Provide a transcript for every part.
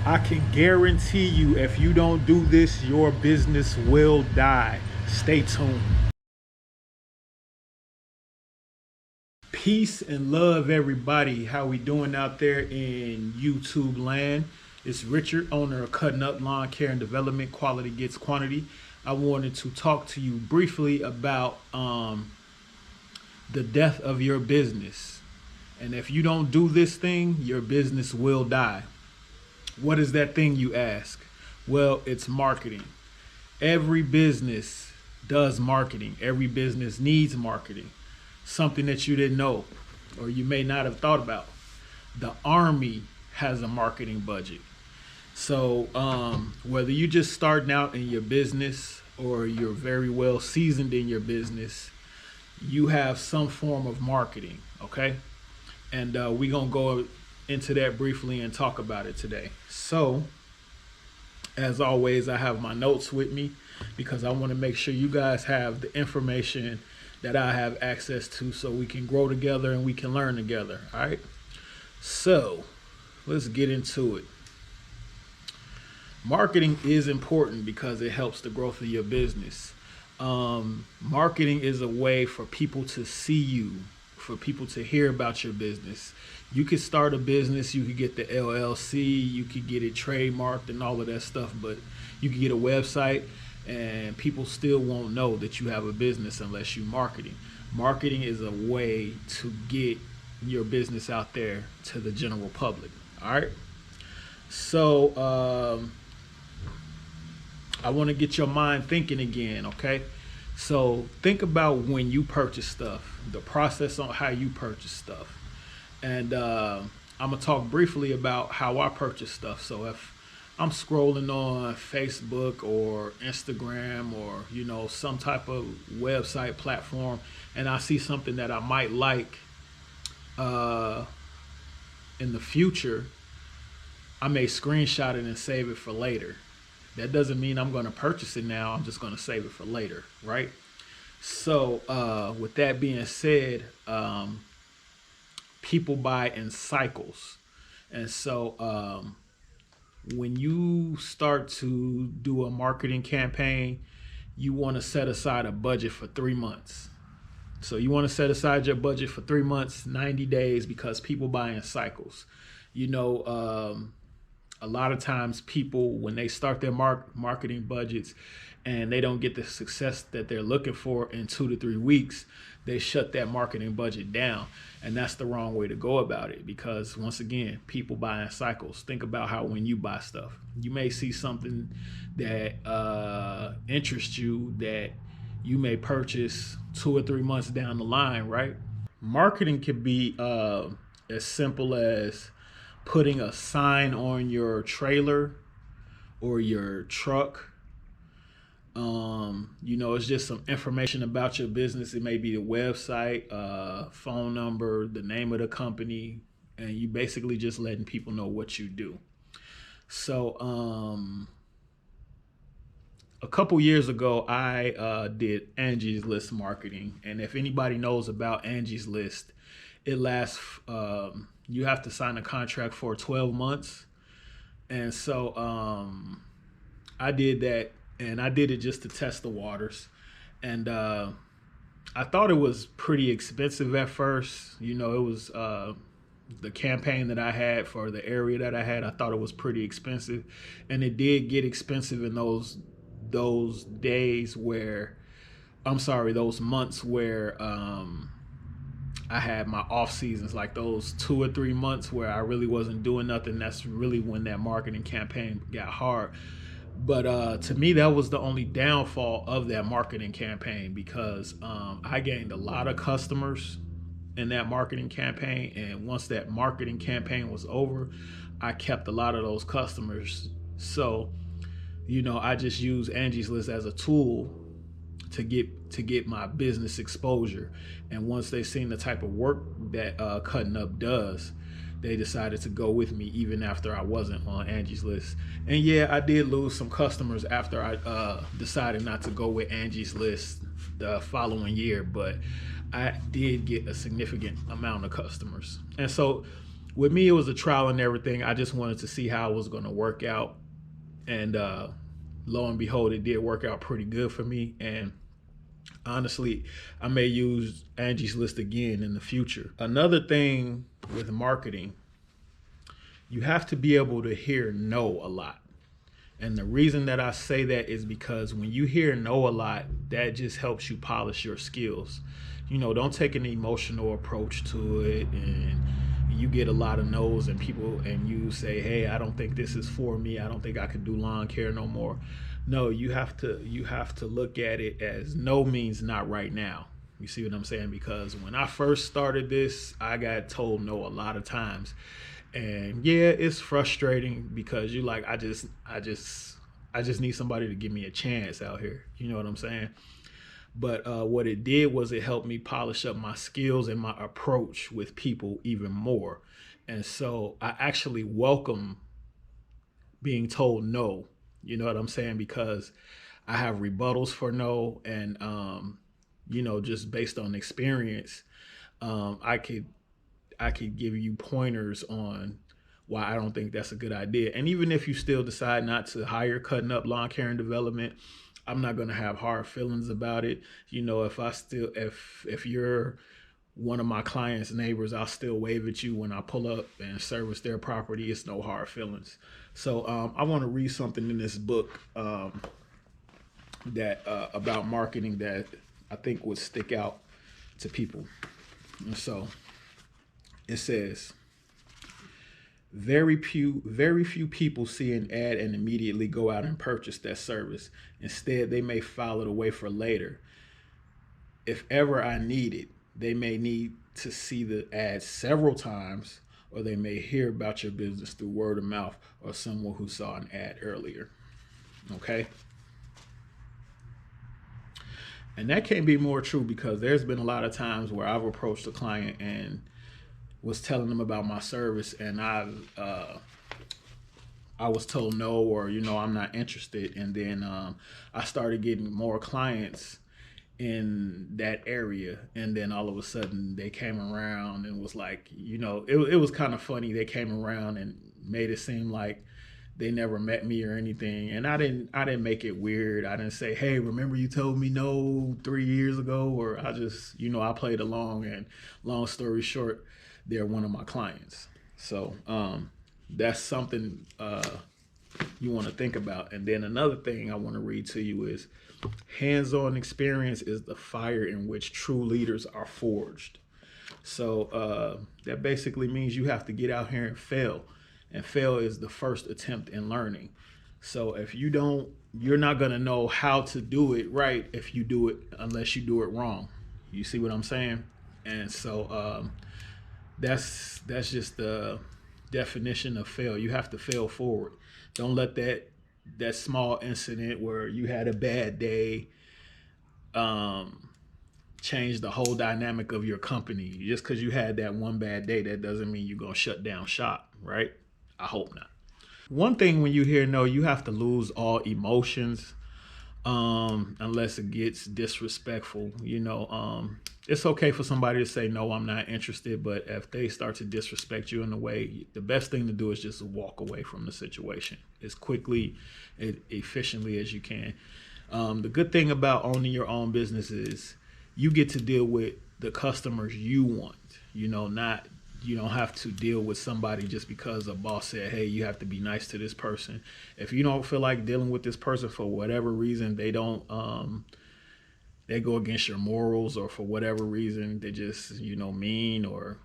I can guarantee you, if you don't do this, your business will die. Stay tuned. Peace and love, everybody. How we doing out there in YouTube land? It's Richard, owner of Cuttin Up Lawncare Development. Quality gets quantity. I wanted to talk to you briefly about the death of your business. And if you don't do this thing, your business will die. What is that thing, you ask? Well, it's marketing. Every business does marketing. Every business needs marketing. Something that you didn't know or you may not have thought about. The Army has a marketing budget. So whether you just starting out in your business or you're very well seasoned in your business, you have some form of marketing, okay? And we're going to go into that briefly and talk about it today. So, as always, I have my notes with me because I want to make sure you guys have the information that I have access to so we can grow together and we can learn together, all right? So, let's get into it. Marketing is important because it helps the growth of your business. Marketing is a way for people to see you, for people to hear about your business. You could start a business, you could get the LLC, you could get it trademarked and all of that stuff, but you could get a website and people still won't know that you have a business unless you're marketing. Marketing is a way to get your business out there to the general public. All right. So I want to get your mind thinking again. Okay. So think about when you purchase stuff, the process on how you purchase stuff. And I'm going to talk briefly about how I purchase stuff. So if I'm scrolling on Facebook or Instagram or, some type of website platform and I see something that I might like in the future, I may screenshot it and save it for later. That doesn't mean I'm going to purchase it now. I'm just going to save it for later, right? So with that being said, people buy in cycles. And so when you start to do a marketing campaign, you want to set aside a budget for 3 months. So you want to set aside your budget for 3 months, 90 days, because people buy in cycles. A lot of times people, when they start their marketing budgets and they don't get the success that they're looking for in 2 to 3 weeks, they shut that marketing budget down. And that's the wrong way to go about it because, once again, people buy in cycles. Think about how when you buy stuff, you may see something that interests you that you may purchase 2 or 3 months down the line, right? Marketing could be as simple as putting a sign on your trailer or your truck. It's just some information about your business. It may be the website, phone number, the name of the company, and you basically just letting people know what you do. So a couple years ago, I did Angie's List marketing. And if anybody knows about Angie's List, it lasts, you have to sign a contract for 12 months. And so I did that, and I did it just to test the waters. And I thought it was pretty expensive at first. It was the campaign that I had for the area that I had. I thought it was pretty expensive. And it did get expensive in those days where, those months where I had my off seasons, like those 2 or 3 months where I really wasn't doing nothing. That's really when that marketing campaign got hard. But to me, that was the only downfall of that marketing campaign because I gained a lot of customers in that marketing campaign. And once that marketing campaign was over, I kept a lot of those customers. So, I just use Angie's List as a tool to get my business exposure. And once they seen the type of work that Cuttin Up does, they decided to go with me even after I wasn't on Angie's List. And yeah, I did lose some customers after I decided not to go with Angie's List the following year, but I did get a significant amount of customers. And so with me, it was a trial and everything. I just wanted to see how it was going to work out. And lo and behold, it did work out pretty good for me. And honestly, I may use Angie's List again in the future. Another thing with marketing, you have to be able to hear no a lot. And the reason that I say that is because when you hear no a lot, that just helps you polish your skills. Don't take an emotional approach to it, and you get a lot of no's and you say, hey, I don't think this is for me. I don't think I can do lawn care no more. No, you have to look at it as no means not right now. You see what I'm saying? Because when I first started this, I got told no a lot of times. And yeah, it's frustrating because you're like, I just need somebody to give me a chance out here. You know what I'm saying? But what it did was it helped me polish up my skills and my approach with people even more. And so I actually welcome being told no. You know what I'm saying? Because I have rebuttals for no, and just based on experience, I could give you pointers on why I don't think that's a good idea. And even if you still decide not to hire Cuttin Up Lawncare Development, I'm not going to have hard feelings about it. If you're one of my clients' neighbors, I'll still wave at you when I pull up and service their property. It's no hard feelings. So I want to read something in this book that about marketing that I think would stick out to people. And so it says, very few people see an ad and immediately go out and purchase that service. Instead, they may file it away for later. If ever I need it, they may need to see the ad several times, or they may hear about your business through word of mouth or someone who saw an ad earlier. Okay? And that can't be more true, because there's been a lot of times where I've approached a client and was telling them about my service, and I was told no, or I'm not interested. And then I started getting more clients in that area, and then all of a sudden they came around and was like, it was kind of funny. They came around and made it seem like they never met me or anything, and I didn't make it weird. I didn't say, hey, remember you told me no 3 years ago? Or I just I played along, and long story short, they're one of my clients. So that's something you want to think about. And then another thing I want to read to you is, hands-on experience is the fire in which true leaders are forged. So that basically means you have to get out here and fail. And fail is the first attempt in learning. So if you're not going to know how to do it right if you do it, unless you do it wrong. You see what I'm saying? And so that's just the definition of fail. You have to fail forward. Don't let that small incident where you had a bad day change the whole dynamic of your company. Just because you had that one bad day, that doesn't mean you're going to shut down shop, right? I hope not. One thing, when you hear no, you have to lose all emotions unless it gets disrespectful. It's okay for somebody to say, no, I'm not interested. But if they start to disrespect you in a way, the best thing to do is just walk away from the situation as quickly and efficiently as you can. The good thing about owning your own business is you get to deal with the customers you want. You don't have to deal with somebody just because a boss said, hey, you have to be nice to this person. If you don't feel like dealing with this person for whatever reason, they don't they go against your morals, or for whatever reason they just mean, or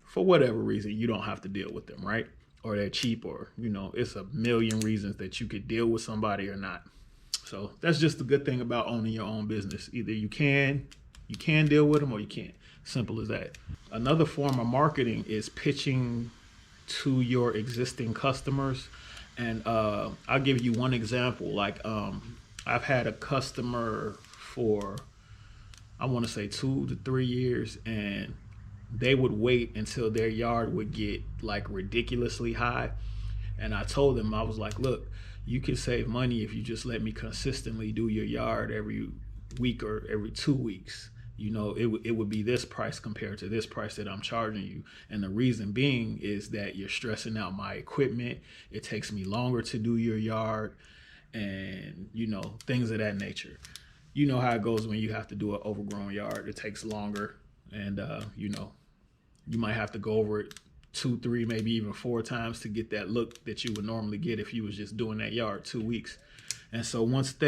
for whatever reason, you don't have to deal with them, right? Or they're cheap, or it's a million reasons that you could deal with somebody or not. So that's just the good thing about owning your own business. Either you can deal with them, or you can't. Simple as that. Another form of marketing is pitching to your existing customers. And I'll give you one example. Like I've had a customer for, I want to say 2 to 3 years, and they would wait until their yard would get like ridiculously high. And I told them, I was like, look, you can save money if you just let me consistently do your yard every week or every 2 weeks. it would be this price compared to this price that I'm charging you. And the reason being is that you're stressing out my equipment. It takes me longer to do your yard and, things of that nature. You know how it goes when you have to do an overgrown yard. It takes longer and, you might have to go over it 2, 3, maybe even 4 times to get that look that you would normally get if you was just doing that yard 2 weeks. And so once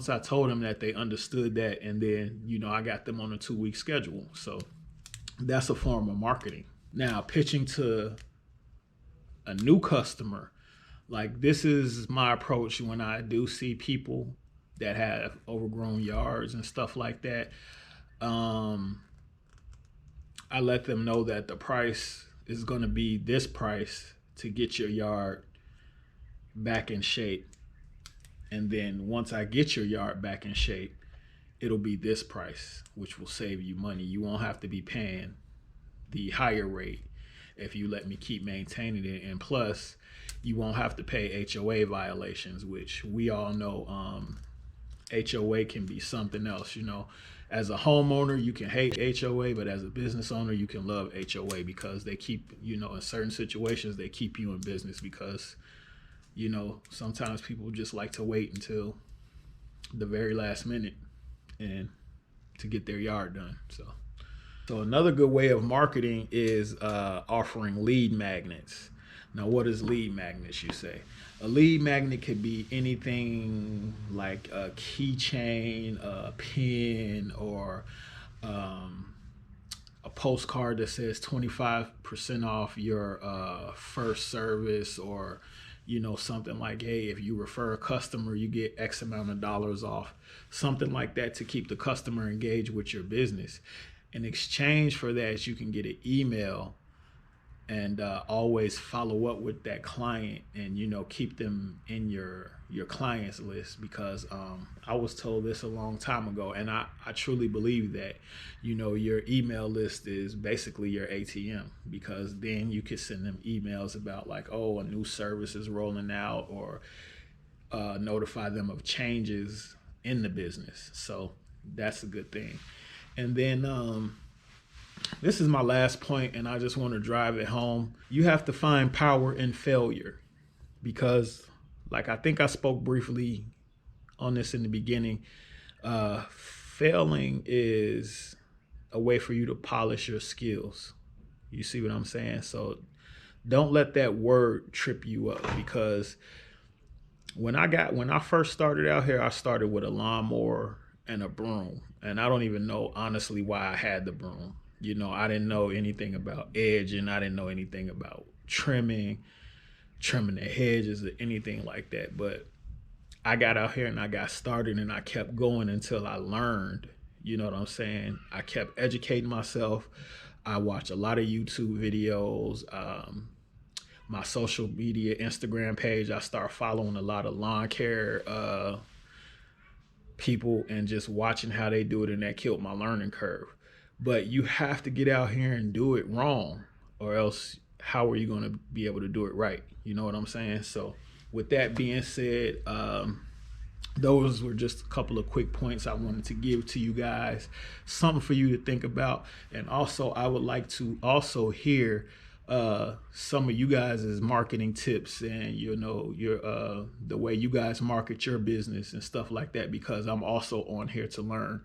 I told them that, they understood that, and then I got them on a 2-week schedule. So that's a form of marketing. Now, pitching to a new customer, like, this is my approach when I do see people that have overgrown yards and stuff like that. I let them know that the price is going to be this price to get your yard back in shape. And then once I get your yard back in shape, it'll be this price, which will save you money. You won't have to be paying the higher rate if you let me keep maintaining it. And plus, you won't have to pay HOA violations, which we all know HOA can be something else. As a homeowner, you can hate HOA, but as a business owner, you can love HOA because they keep, in certain situations, they keep you in business because sometimes people just like to wait until the very last minute and to get their yard done. So another good way of marketing is offering lead magnets. Now, what is lead magnets, you say? A lead magnet could be anything like a keychain, a pin, or a postcard that says 25% off your first service, or something like, hey, if you refer a customer, you get X amount of dollars off, something like that to keep the customer engaged with your business. In exchange for that, you can get an email and always follow up with that client and, keep them in your clients list, because I was told this a long time ago, and I truly believe that, your email list is basically your ATM, because then you could send them emails about like, oh, a new service is rolling out, or notify them of changes in the business. So that's a good thing. And then this is my last point, and I just want to drive it home. You have to find power in failure, because, like, I think I spoke briefly on this in the beginning. Failing is a way for you to polish your skills. You see what I'm saying? So don't let that word trip you up, because when I first started out here, I started with a lawnmower and a broom, and I don't even know honestly why I had the broom. I didn't know anything about edging. I didn't know anything about trimming the hedges or anything like that. But I got out here and I got started, and I kept going until I learned. You know what I'm saying? I kept educating myself. I watched a lot of YouTube videos. My social media, Instagram page, I started following a lot of lawn care people and just watching how they do it, and that killed my learning curve. But you have to get out here and do it wrong, or else how are you going to be able to do it right? You know what I'm saying? So with that being said, those were just a couple of quick points I wanted to give to you guys, something for you to think about. And also, I would like to also hear some of you guys' marketing tips and your the way you guys market your business and stuff like that, because I'm also on here to learn,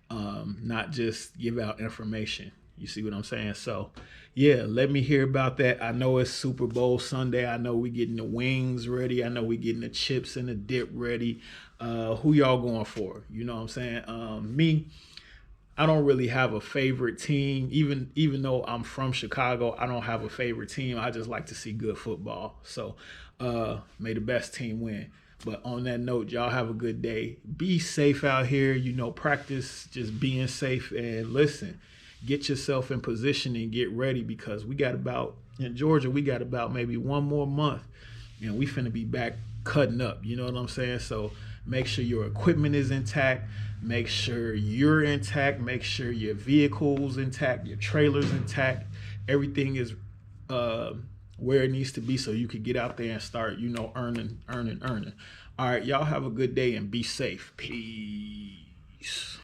not just give out information. You see what I'm saying? So yeah, let me hear about that. I know it's Super Bowl Sunday. I know we getting the wings ready. I know we getting the chips and the dip ready. Who y'all going for? You know what I'm saying? Me, I don't really have a favorite team. Even though I'm from Chicago, I don't have a favorite team. I just like to see good football. So may the best team win. But on that note, y'all have a good day. Be safe out here. Practice just being safe, and listen, get yourself in position and get ready, because in Georgia, we got about maybe one more month and we finna be back cutting up. You know what I'm saying? So make sure your equipment is intact. Make sure you're intact. Make sure your vehicle's intact, your trailer's intact. Everything is where it needs to be, so you can get out there and start, earning. All right, y'all have a good day and be safe. Peace.